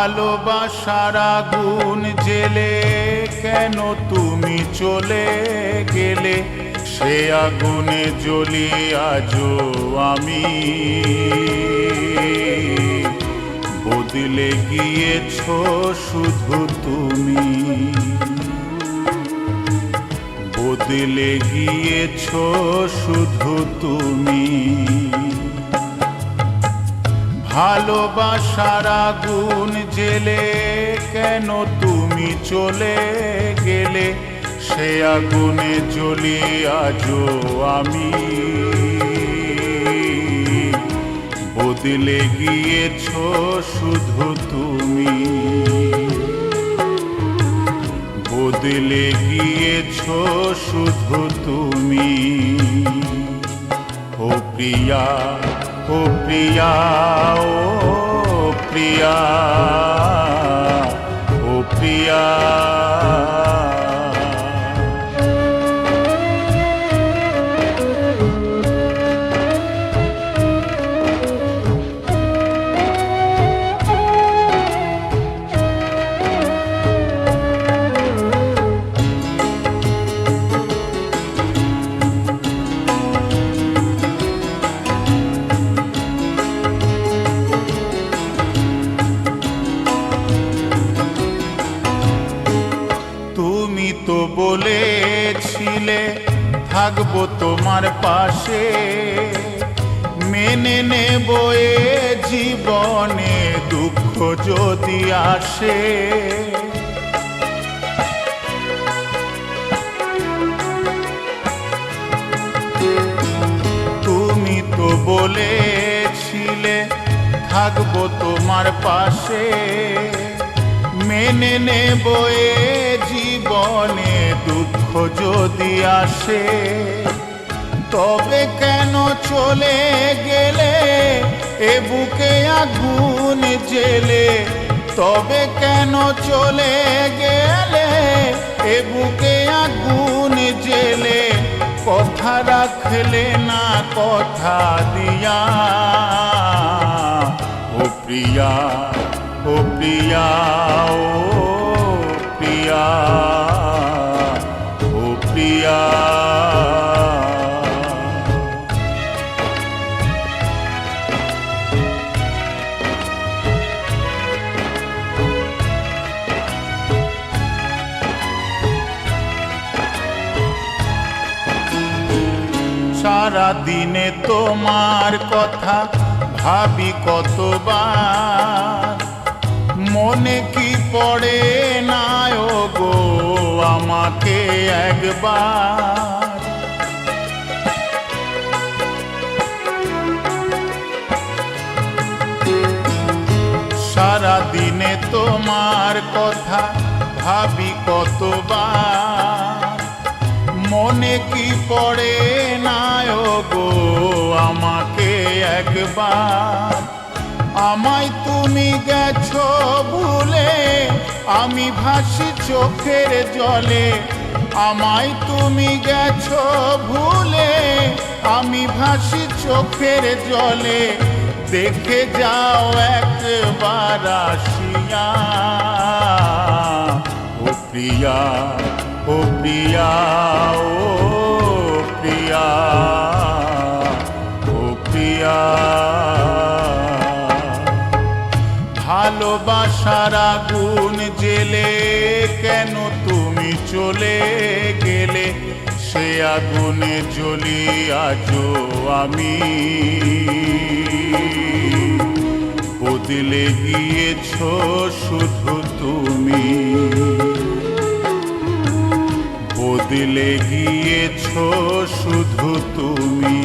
ভালোবাসার আগুন জেলে কেন তুমি চলে গেলে, সে আগুনে জ্বলি আজও আমি। বদলে গিয়েছো শুধু তুমি, বদলে গিয়েছো শুধু তুমি। ভালোবাসার আগুন জেলে কেন তুমি চলে গেলে, সে আগুনে জ্বলি আজও আমি। বদলে গিয়েছো শুধু তুমি, বদলে গিয়েছো শুধু তুমি। ও প্রিয়া, ও প্রিয়া, ও প্রিয়া, ও প্রিয়া। তুমি তো বলেছিলে থাকবো তোমার পাশে, মেনে নেব এ জীবনে দুঃখ যদি আসে। তুমি তো বলেছিলে থাকবো তোমার পাশে, মেনে নেব এ জীবনে দুঃখ যদি আসে। তবে কেন চলে গেলে এ বুকে আগুন জেলে, তবে কেন চলে গেলে এ বুকে আগুন জেলে। কথা রাখলে না কথা দিয়া, ও প্রিয়া, ও প্রিয়া, ও প্রিয়া, ও প্রিয়া। সারা দিনে তোমার কথা ভাবি কতবার, মনে কি পড়ে না ও গো আমাকে একবার। সারা দিনে তোমার কথা ভাবি কতবার, মনে কি পড়ে না ও গো আমাকে একবার। আমায় তুমি গেছো ভুলে, আমি ভাসি চোখের জলে। আমায় তুমি গেছো ভুলে, আমি ভাসি চোখের জলে। দেখে যাও একবার আসিয়া, ও প্রিয়া, ও প্রিয়া, ও প্রিয়া, ও প্রিয়া। ভালোবাসার আগুন জেলে কেন তুমি চলে গেলে, সে আগুনে জ্বলি আজও আমি। বদলে গিয়েছো শুধু তুমি, বদলে গিয়েছো শুধু তুমি।